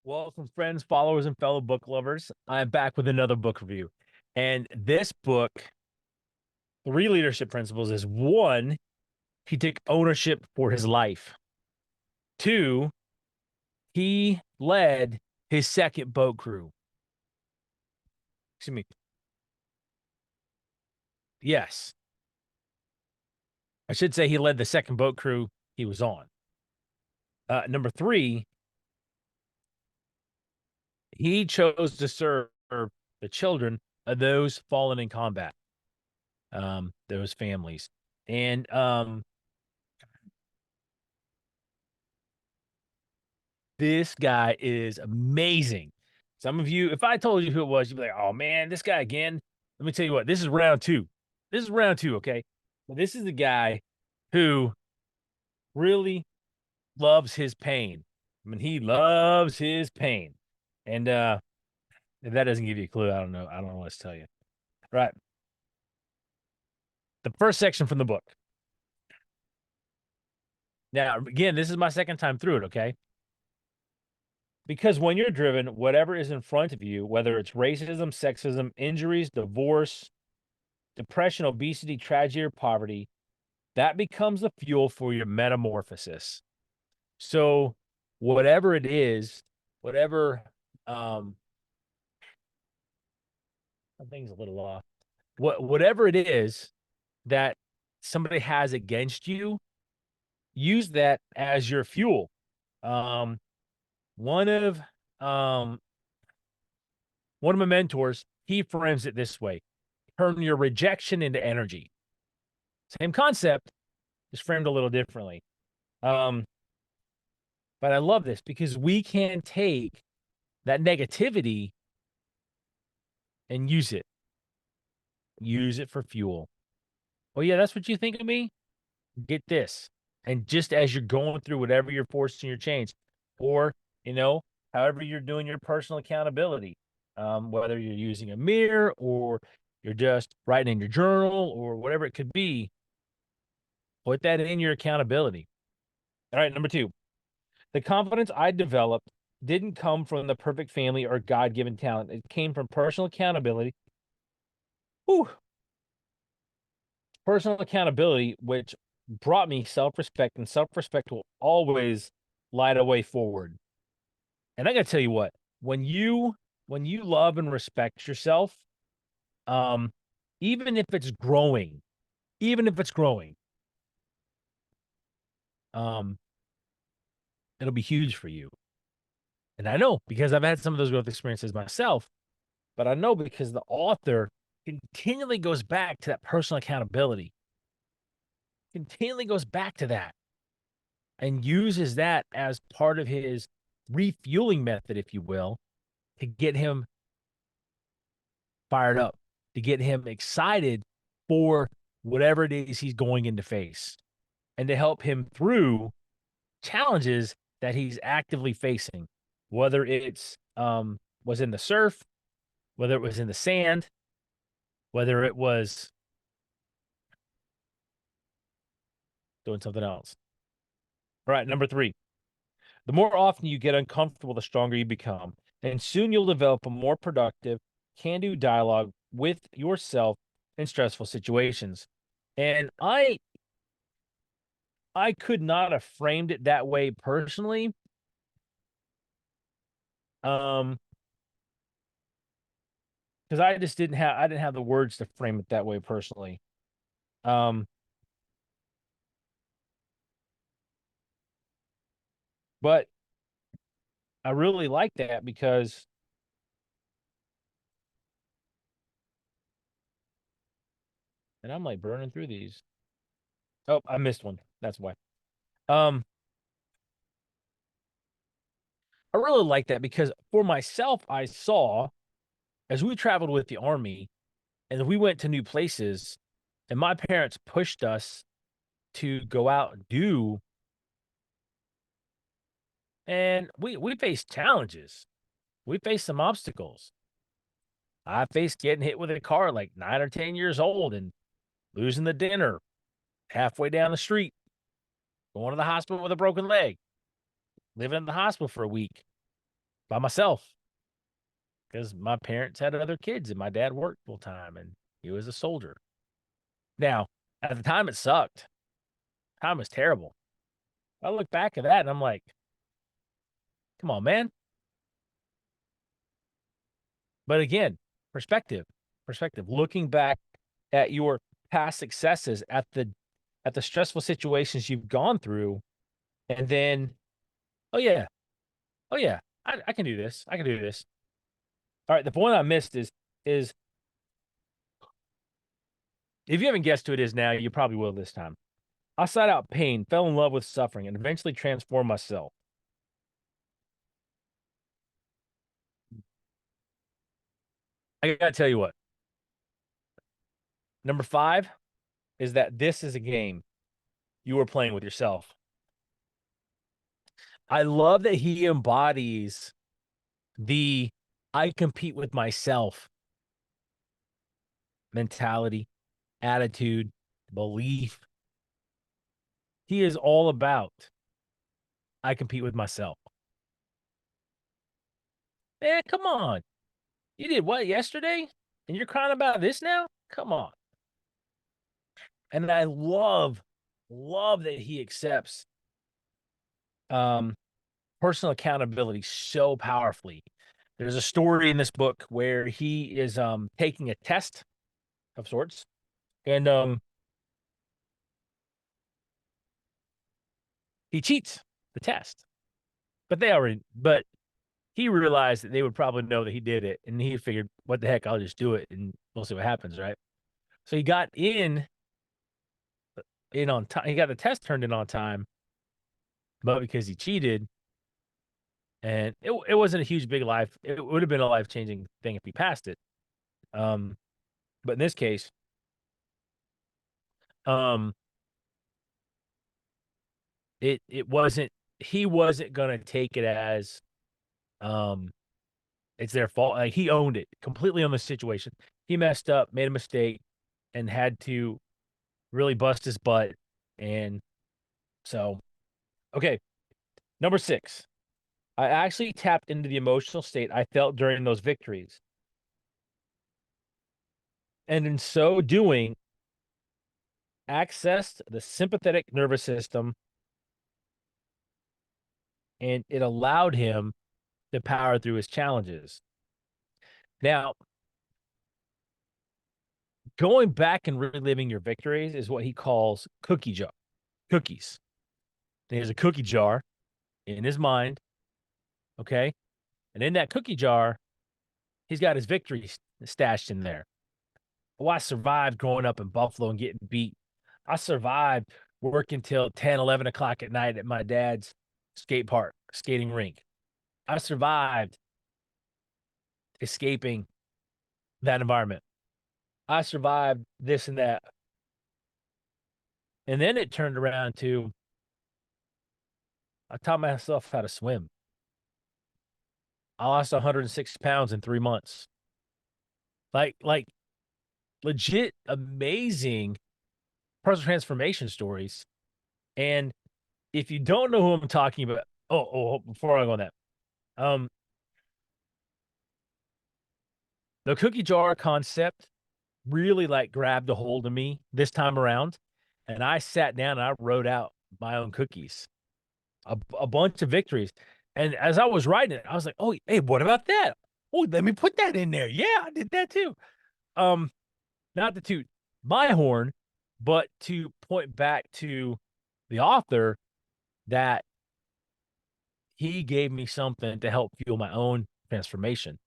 Welcome, friends, followers, and fellow book lovers. I'm back with another book review. And this book, Three Leadership Principles, is one, he took ownership for his life. Two, he led his second boat crew. Excuse me. Yes. I should say he led the second boat crew he was on. Number three, he chose to serve the children of those fallen in combat, those families. And this guy is amazing. Some of you, if I told you who it was, you'd be like, oh man, this guy again. Let me tell you what, this is round two. This is round two, okay? So this is the guy who really loves his pain. I mean, he loves his pain. And if that doesn't give you a clue, I don't know. I don't know what to tell you. Right. The first section from the book. Now, again, this is my second time through it, okay? Because when you're driven, whatever is in front of you, whether it's racism, sexism, injuries, divorce, depression, obesity, tragedy, or poverty, that becomes the fuel for your metamorphosis. So whatever it is, whatever something's a little off. Whatever it is that somebody has against you, use that as your fuel. Um one of um one of my mentors, he frames it this way: turn your rejection into energy. Same concept, just framed a little differently. Um, but I love this because we can take that negativity and use it. Use it for fuel. Oh, yeah, that's what you think of me? Get this. And just as you're going through whatever you're forcing your change, or, however you're doing your personal accountability, whether you're using a mirror or you're just writing in your journal or whatever it could be, put that in your accountability. All right, number two. The confidence I developed didn't come from the perfect family or God-given talent. It came from personal accountability. Whew. Personal accountability, which brought me self-respect, and self-respect will always light a way forward. And I gotta tell you what, when you love and respect yourself, um, even if it's growing, even if it's growing, um, it'll be huge for you. And I know because I've had some of those growth experiences myself. But I know because the author continually goes back to that personal accountability, continually goes back to that and uses that as part of his refueling method, if you will, to get him fired up, to get him excited for whatever it is he's going into face, and to help him through challenges that he's actively facing, whether it's was in the surf, whether it was in the sand, whether it was doing something else. All right, number three. The more often you get uncomfortable, the stronger you become. And soon you'll develop a more productive, can do dialogue with yourself in stressful situations. And I could not have framed it that way personally. Um, because I didn't have the words to frame it that way personally. Um, but I really like that because and I'm like burning through these. Oh, I missed one. That's why. Um, I really like that because for myself, I saw as we traveled with the army and we went to new places, and my parents pushed us to go out and do, and we faced challenges. We faced some obstacles. I faced getting hit with a car like 9 or 10 years old and losing the dinner halfway down the street, going to the hospital with a broken leg, living in the hospital for a week. by myself because my parents had other kids and my dad worked full time and he was a soldier. Now, at the time, it sucked. Time was terrible. I look back at that and I'm like, come on, man. But again, perspective, perspective. Looking back at your past successes, at the stressful situations you've gone through, and then, oh yeah, oh yeah, I can do this. I can do this. All right, the point I missed is if you haven't guessed who it is now, you probably will this time. I sought out pain, fell in love with suffering, and eventually transformed myself. I gotta tell you what. Number 5 is that this is a game you are playing with yourself. I love that he embodies the I compete with myself mentality, attitude, belief. He is all about I compete with myself. Man, come on. You did what yesterday? And you're crying about this now? Come on. And I love that he accepts um personal accountability so powerfully. There's a story in this book where he is taking a test of sorts and he cheats the test. But he realized that they would probably know that he did it and he figured what the heck, I'll just do it and we'll see what happens, right? So he got in on time. He got the test turned in on time, but because he cheated and it wasn't a huge big life, it would have been a life-changing thing if he passed it. Um but in this case, um it wasn't he wasn't gonna take it as um it's their fault. Like he owned it completely on the situation. He messed up, made a mistake, and had to really bust his butt. And so, okay, number 6. I actually tapped into the emotional state I felt during those victories. And in so doing, accessed the sympathetic nervous system and it allowed him to power through his challenges. Now, going back and reliving your victories is what he calls cookies. There's a cookie jar in his mind, okay? And in that cookie jar, he's got his victories stashed in there. Oh, I survived growing up in Buffalo and getting beat. I survived working till 10, 11 o'clock at night at my dad's skate park, skating rink. I survived escaping that environment. I survived this and that. And then it turned around to I taught myself how to swim. I lost 106 pounds in 3 months. Like legit amazing personal transformation stories. And if you don't know who I'm talking about, before I go on that, um, the cookie jar concept really like grabbed a hold of me this time around, and I sat down and I wrote out my own cookies, a bunch of victories. And as I was writing it, I was like, "Oh, hey, what about that? Oh, let me put that in there. Yeah, I did that too." Um, not to toot my horn, but to point back to the author that he gave me something to help fuel my own transformation.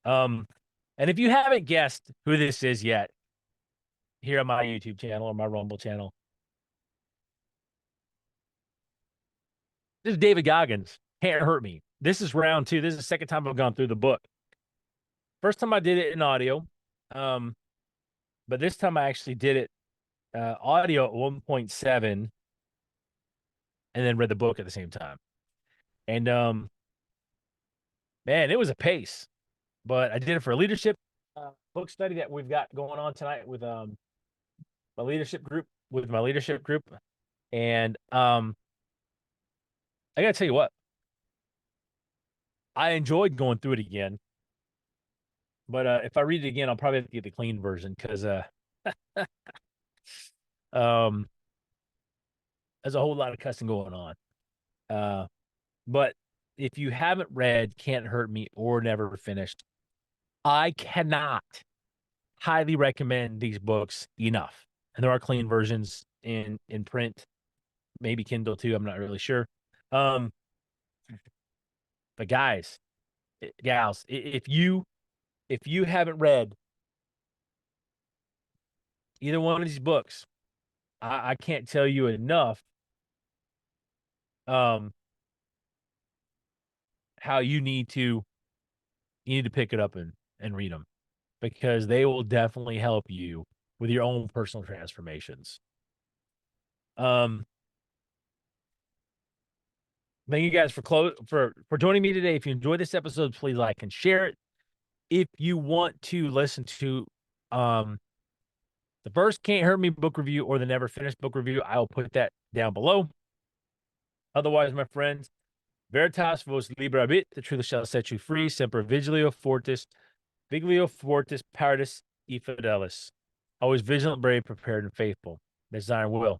Um, and if you haven't guessed who this is yet, here on my YouTube channel or my Rumble channel, this is David Goggins. Can't hurt me. This is round 2. This is the second time I've gone through the book. First time I did it in audio, um, but this time I actually did it audio at 1.7 and then read the book at the same time. And man, it was a pace, but I did it for a leadership book study that we've got going on tonight with my leadership group and I gotta tell you what, I enjoyed going through it again. But if I read it again, I'll probably have to get the clean version because um, there's a whole lot of cussing going on. But if you haven't read Can't Hurt Me or Never Finished, I cannot highly recommend these books enough. And there are clean versions in print, maybe Kindle too. I'm not really sure. But guys, gals, if you haven't read either one of these books, I can't tell you enough how you need to pick it up and read them because they will definitely help you with your own personal transformations. Thank you guys for joining me today. If you enjoyed this episode, please like and share it. If you want to listen to the first Can't Hurt Me book review or the Never Finished book review, I will put that down below. Otherwise, my friends, Veritas vos libera habit, the truth shall set you free. Semper vigilio fortis, partis e fidelis. Always vigilant, brave, prepared, and faithful. That's Iron Will.